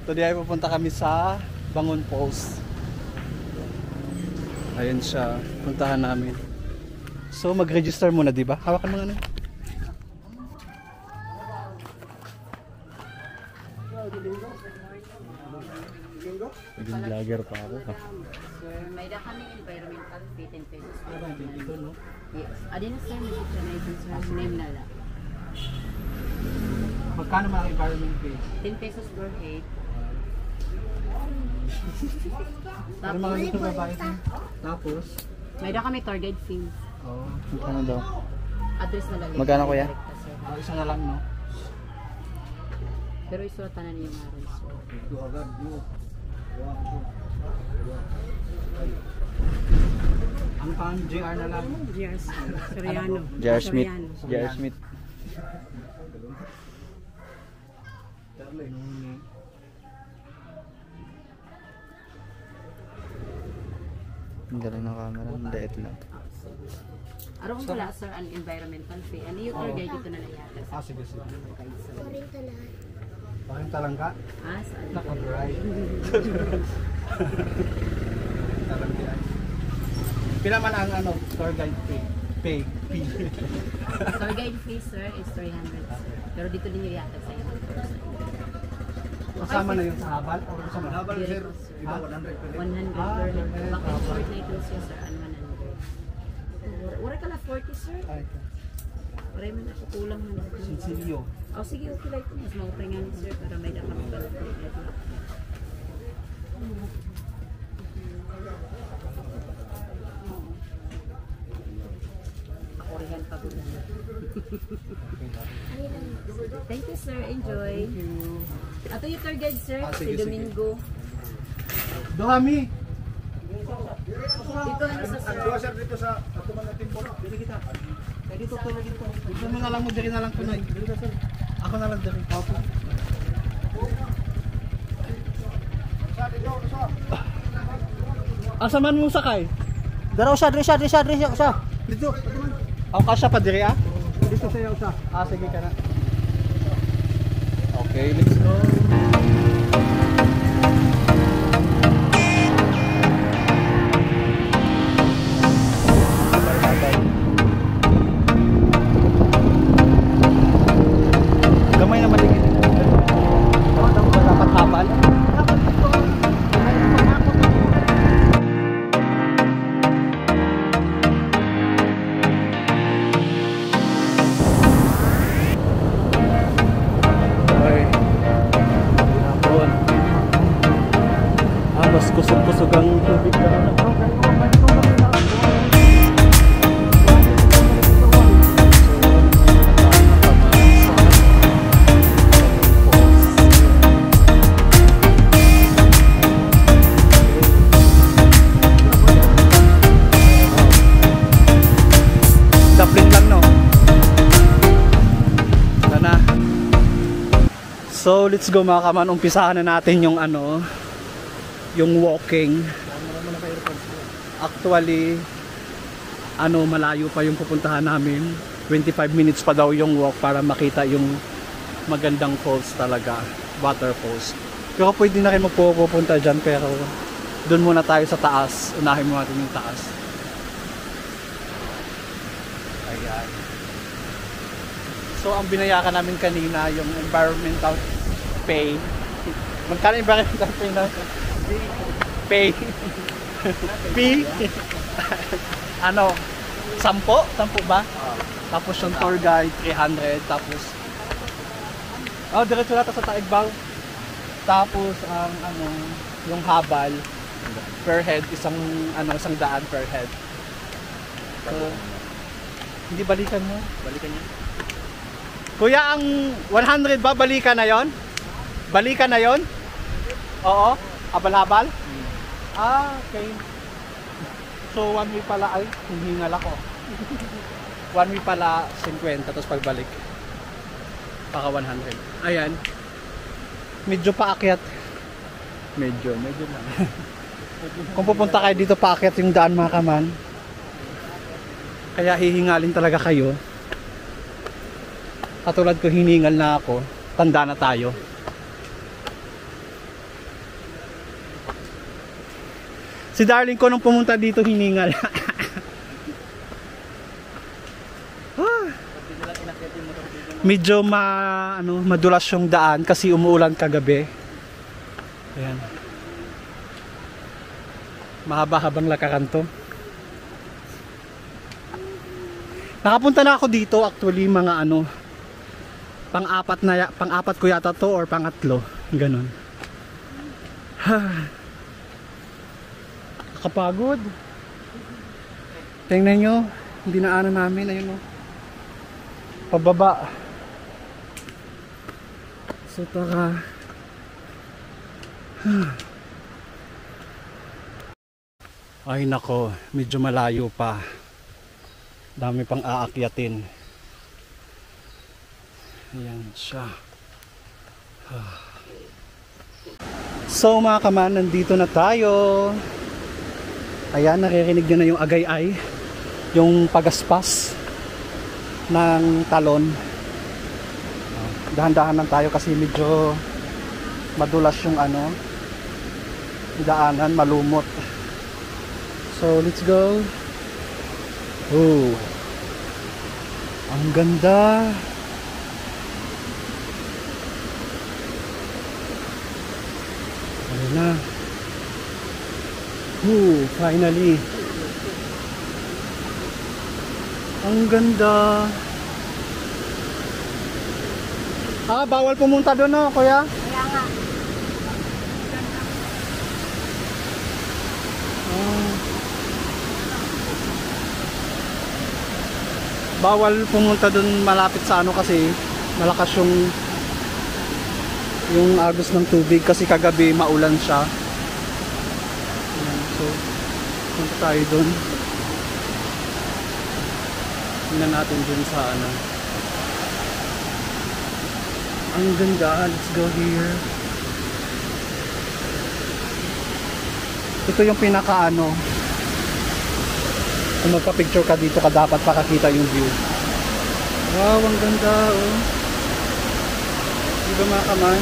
Today ay pupunta kami sa Bangon Falls. Ayan siya, puntahan namin. So mag-register muna, di ba? Hawakan mo nga na. Naging vlogger pa ako. Sir, may da kami environmental fee, 10 pesos. Dito, no? Yes. Adi na sir, may picture na ito sir. Name na lang. Magkano mga environment fee? 10 pesos per head. Ano mga gusto babae din? Tapos? May da kami tour guide fee. Oo, magkano daw? Address na lang. Magkano kuya? Direkta, sir. Isa na lang, no? Pero isulatan na niyo nga rin sir. Ang pang JR na lang. Yes, Soriano. JR Smith. JR Smith. Ang galing ng camera, hindi ito lang. Araw ko pala sir, ang environmental fee. Ano yung tour guide dito na lang yata? Ah, sige, sige. Sorry talaan. Bakit talangka? Ah, saan? Naka-bright. Talangka. Pila man ang ano, tour guide fee? Tour guide fee sir is 300. Pero dito din yung yata sa iyo. Kasama na yun sa habal? O kasama? Habal sir, iba 100 per head. Baka short na ito siya sir, ang 100. Wala ka na 40 sir? Ay, Wala man ako kulang na. Sinsilio. Oh sige, okay lang ito. Mas maupay nga ni sir para may kami pala. Orihan pa po lang. Thank you sir, enjoy. Thank you. Ato yung tour guide sir, Sige, si Domingo. Dohami! Dito ano sa sir? Sir, dito sa Atuman na Timbo. Dili kita. Kaya dito to, dito. Dito mo na lang mo, diri na lang kunay. Ako na lang diri. Opo. Asa man mo sakay? Daraw siya, diri siya. Dito. Ako kasya pa diri ah. Dito sa iyo sa. Ah, sige ka na. Okay, let's go. Gamay naman din. Dapat habal. Mas kusog-kusog ang tubig na. Daplin lang no. Sana. So let's go mga kaman, umpisahan na natin yung ano, yung walking. Actually ano, malayo pa yung pupuntahan namin. 25 minutes pa daw yung walk para makita yung magandang falls talaga, water falls. Pero pwede na rin magpupunta dyan, pero doon muna tayo sa taas. Unahin mo natin yung taas. Ayan. So ang binayakan namin kanina yung environmental pay. Magkano environmental pay na? Pay. P. Ano? 10? 10 ba? Tapos yung tour guide 300. Tapos diretso natin sa Taigbaw. Tapos ang ano, yung habal per head isang daan per head. So, hindi balikan mo? Balikan niya. Kuya, ang 100 ba balikan na 'yon? Balikan na 'yon? Oo. Habal-habal? Ah, okay. So, one way pala, ay, hinihingal ako. One way pala, 50, tapos pagbalik, paka 100. Ayan. Medyo paakyat. Medyo lang. Kung pupunta kayo dito, paakyat yung daan mga kaman. Kaya hihingalin talaga kayo. Katulad ko, hiningal na ako. Tanda na tayo. Si darling ko nung pumunta dito hiningal. Medyo madulas yung daan kasi umuulan kagabi. Ayan. Mahaba-habang lakaran to. Nakapunta na ako dito actually mga pang-apat ko yata to or pang-atlo. Ganon. Nakapagod. Tingnan nyo, dinaanan namin, ayun o. Pababa. So tara. Ay nako, medyo malayo pa. Dami pang aakyatin. Ayan siya. So mga kaman, nandito na tayo. Ayan, naririnig nyo na yung agay-ay. Yung pagaspas ng talon. Dahan-dahan lang tayo kasi medyo madulas yung daanan, malumot. So let's go. Oh, ang ganda. Ayun na. Finally. Ang ganda. Bawal pumunta doon, no, kuya? Kaya nga. Bawal pumunta doon malapit sa kasi malakas yung agos ng tubig kasi kagabi maulan siya. Ayan, so punta tayo doon. Tingnan natin dun sa ang ganda. Let's go here. Ito yung pinaka kung magpa-picture ka dito ka dapat pakakita yung view. Wow, ang ganda oh. Diba mga kaman?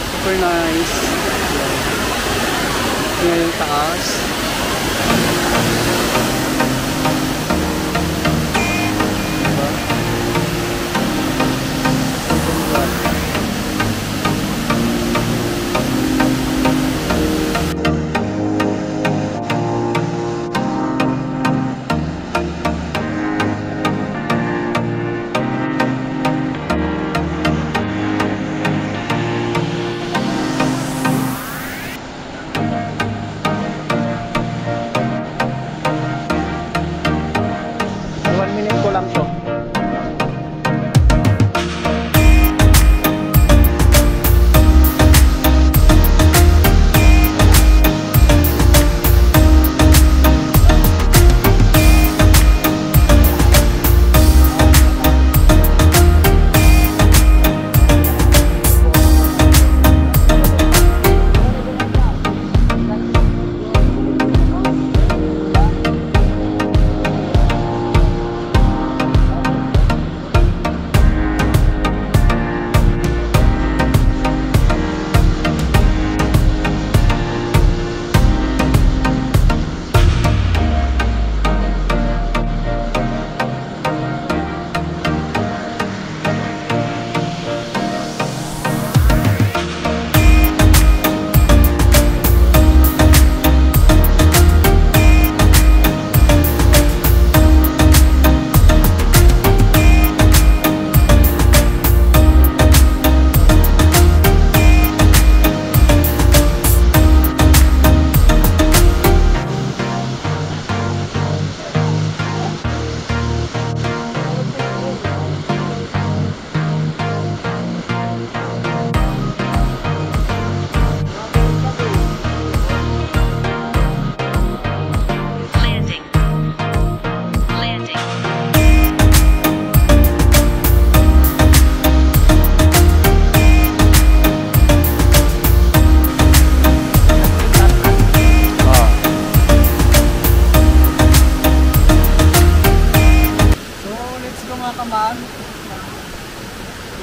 Super nice. Tingnan yung taas. Diba?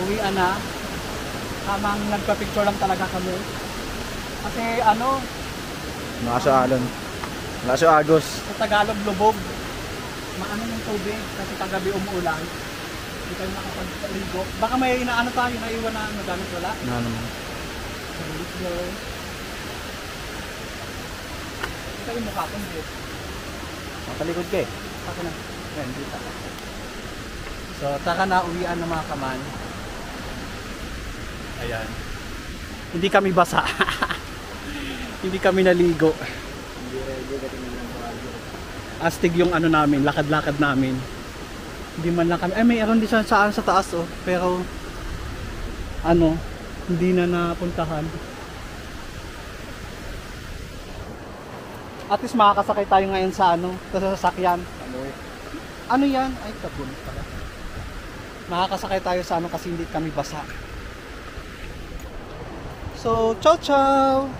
uwian na. Tamang nagpa-picture lang talaga kami. Kasi Nakaso alon. Nakaso agos. Sa Tagalog, lubog. Maano yung tubig kasi kagabi umuulan. Hindi tayo nakapag-ligo. Baka may inaano tayo, naiwan na nagamit wala. Na naman. So, let's go. Ito yung mukha ko, hindi. Matalikod ka eh. Saka na. Yan, dito. So, taka na, uwian ng mga kaman. Ayan. Hindi kami basa. Hindi kami naligo. Astig yung ano namin, lakad-lakad namin. Hindi man lang kami. Ay, mayroon din sa taas oh. Pero, ano, hindi na napuntahan. At least makakasakay tayo ngayon sa ano, sa sasakyan. Ano yan? Ay, sabon pala. Makakasakay tayo sa ano kasi hindi kami basa. So, ciao ciao!